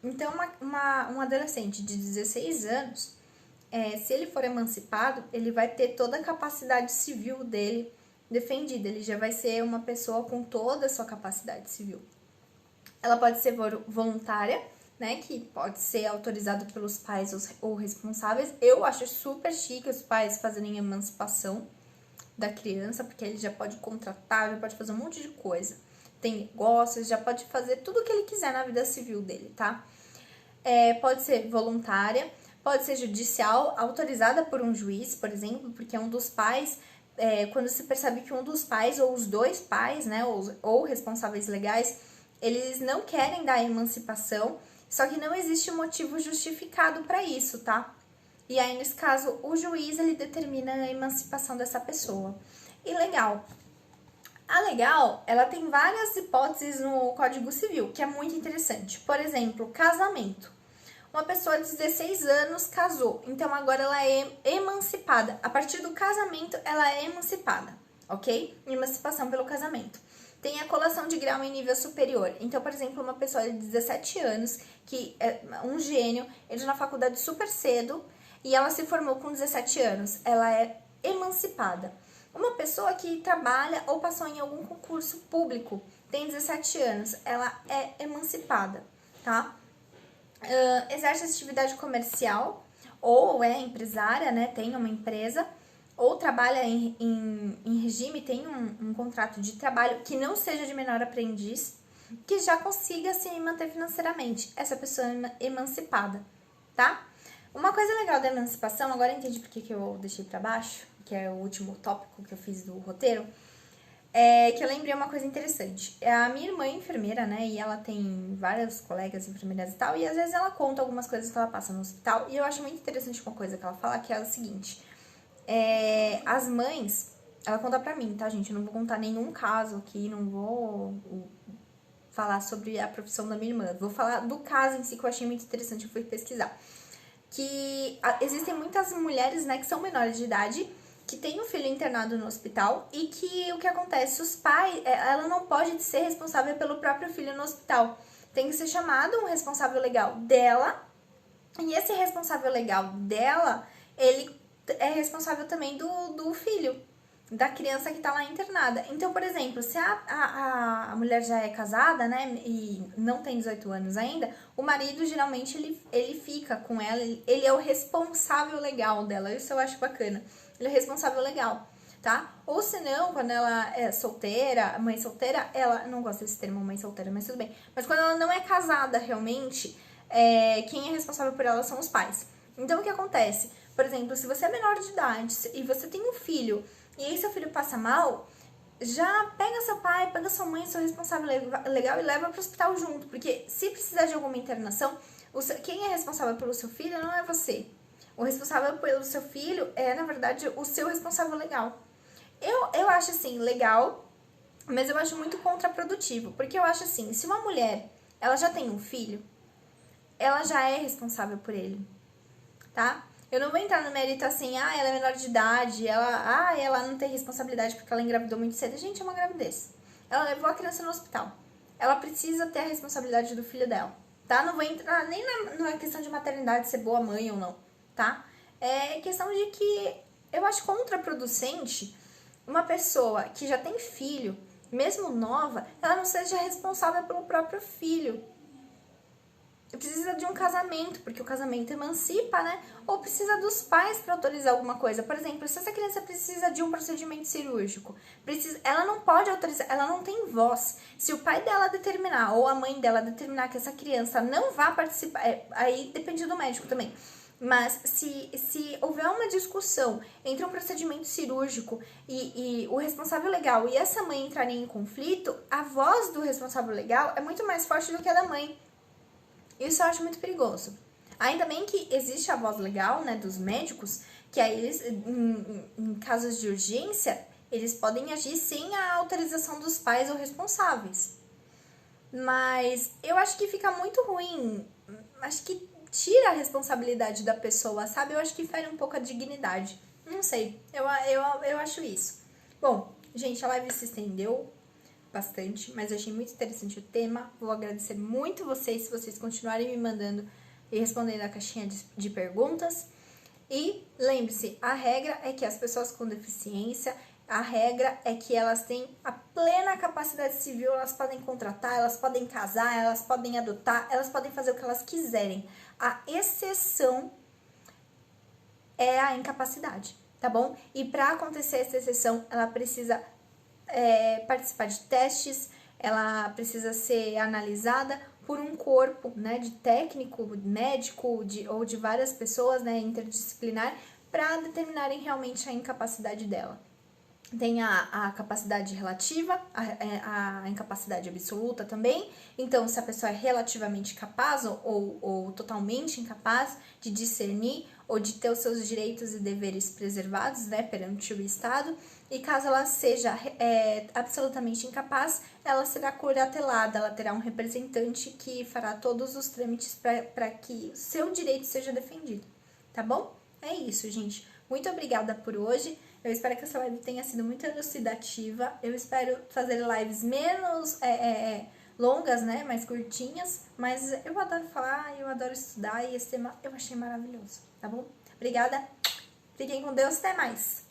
Então, um adolescente de 16 anos, se ele for emancipado, ele vai ter toda a capacidade civil dele defendida, ele já vai ser uma pessoa com toda a sua capacidade civil. Ela pode ser voluntária, né, que pode ser autorizado pelos pais ou responsáveis. Eu acho super chique os pais fazerem emancipação da criança, porque ele já pode contratar, já pode fazer um monte de coisa. Tem negócios, já pode fazer tudo o que ele quiser na vida civil dele, tá? Pode ser voluntária, pode ser judicial, autorizada por um juiz, por exemplo, porque um dos pais, quando se percebe que um dos pais ou os 2 pais, né, ou responsáveis legais, eles não querem dar a emancipação, só que não existe um motivo justificado para isso, tá? E aí, nesse caso, o juiz, ele determina a emancipação dessa pessoa. E legal. A legal, ela tem várias hipóteses no Código Civil, que é muito interessante. Por exemplo, casamento. Uma pessoa de 16 anos casou, então agora ela é emancipada. A partir do casamento, ela é emancipada, ok? Emancipação pelo casamento. Tem a colação de grau em nível superior. Então, por exemplo, uma pessoa de 17 anos, que é um gênio, entrou na faculdade super cedo e ela se formou com 17 anos. Ela é emancipada. Uma pessoa que trabalha ou passou em algum concurso público, tem 17 anos, ela é emancipada, tá? Exerce atividade comercial ou é empresária, né? Tem uma empresa, ou trabalha em regime, tem um contrato de trabalho que não seja de menor aprendiz, que já consiga se manter financeiramente. Essa pessoa é emancipada, tá? Uma coisa legal da emancipação, agora eu entendi porque que eu deixei pra baixo, que é o último tópico que eu fiz do roteiro, é que eu lembrei uma coisa interessante. A minha irmã é enfermeira, né, e ela tem várias colegas enfermeiras e tal, e às vezes ela conta algumas coisas que ela passa no hospital, e eu acho muito interessante uma coisa que ela fala, que é o seguinte, as mães, ela conta pra mim, tá, gente, eu não vou contar nenhum caso aqui, não vou falar sobre a profissão da minha irmã, vou falar do caso em si que eu achei muito interessante, eu fui pesquisar. Que existem muitas mulheres, né, que são menores de idade, que têm um filho internado no hospital e que o que acontece, os pais, ela não pode ser responsável pelo próprio filho no hospital. Tem que ser chamado um responsável legal dela, e esse responsável legal dela, ele é responsável também do filho, da criança que tá lá internada. Então, por exemplo, se a mulher já é casada, né, e não tem 18 anos ainda, o marido geralmente ele fica com ela, ele é o responsável legal dela, isso eu acho bacana. Ele é o responsável legal, tá? Ou se não, quando ela é solteira, mãe solteira, ela, não gosto desse termo mãe solteira, mas tudo bem. Mas quando ela não é casada realmente, quem é responsável por ela são os pais. Então, o que acontece? Por exemplo, se você é menor de idade e você tem um filho, e aí seu filho passa mal, já pega seu pai, pega sua mãe, seu responsável legal e leva pro hospital junto. Porque se precisar de alguma internação, quem é responsável pelo seu filho não é você. O responsável pelo seu filho é, na verdade, o seu responsável legal. Eu acho, assim, legal, mas eu acho muito contraprodutivo. Porque eu acho assim, se uma mulher, ela já tem um filho, ela já é responsável por ele, tá? Eu não vou entrar no mérito assim, ela é menor de idade, ela não tem responsabilidade porque ela engravidou muito cedo. Gente, é uma gravidez. Ela levou a criança no hospital. Ela precisa ter a responsabilidade do filho dela, tá? Não vou entrar nem na questão de maternidade, ser boa mãe ou não, tá? É questão de que eu acho contraproducente uma pessoa que já tem filho, mesmo nova, ela não seja responsável pelo próprio filho. Precisa de um casamento, porque o casamento emancipa, né? Ou precisa dos pais para autorizar alguma coisa. Por exemplo, se essa criança precisa de um procedimento cirúrgico, ela não pode autorizar, ela não tem voz. Se o pai dela determinar, ou a mãe dela determinar que essa criança não vá participar, aí depende do médico também. Mas se houver uma discussão entre um procedimento cirúrgico e o responsável legal e essa mãe entrarem em conflito, a voz do responsável legal é muito mais forte do que a da mãe. Isso eu acho muito perigoso. Ainda bem que existe a voz legal, né, dos médicos, que aí eles, em casos de urgência, eles podem agir sem a autorização dos pais ou responsáveis. Mas eu acho que fica muito ruim, acho que tira a responsabilidade da pessoa, sabe? Eu acho que fere um pouco a dignidade. Não sei, eu acho isso. Bom, gente, a live se estendeu bastante, mas eu achei muito interessante o tema. Vou agradecer muito vocês se vocês continuarem me mandando e respondendo a caixinha de perguntas. E lembre-se, a regra é que as pessoas com deficiência, a regra é que elas têm a plena capacidade civil, elas podem contratar, elas podem casar, elas podem adotar, elas podem fazer o que elas quiserem. A exceção é a incapacidade, tá bom? E para acontecer essa exceção, ela precisa participar de testes, ela precisa ser analisada por um corpo, né, de técnico, médico ou de várias pessoas, né, interdisciplinar, para determinarem realmente a incapacidade dela. Tem a capacidade relativa, a incapacidade absoluta também. Então, se a pessoa é relativamente capaz ou totalmente incapaz de discernir ou de ter os seus direitos e deveres preservados, né, perante o Estado. E caso ela seja absolutamente incapaz, ela será curatelada, ela terá um representante que fará todos os trâmites para que o seu direito seja defendido, tá bom? É isso, gente. Muito obrigada por hoje. Eu espero que essa live tenha sido muito elucidativa. Eu espero fazer lives menos longas, né? Mais curtinhas. Mas eu adoro falar, eu adoro estudar e esse tema eu achei maravilhoso, tá bom? Obrigada. Fiquem com Deus. Até mais.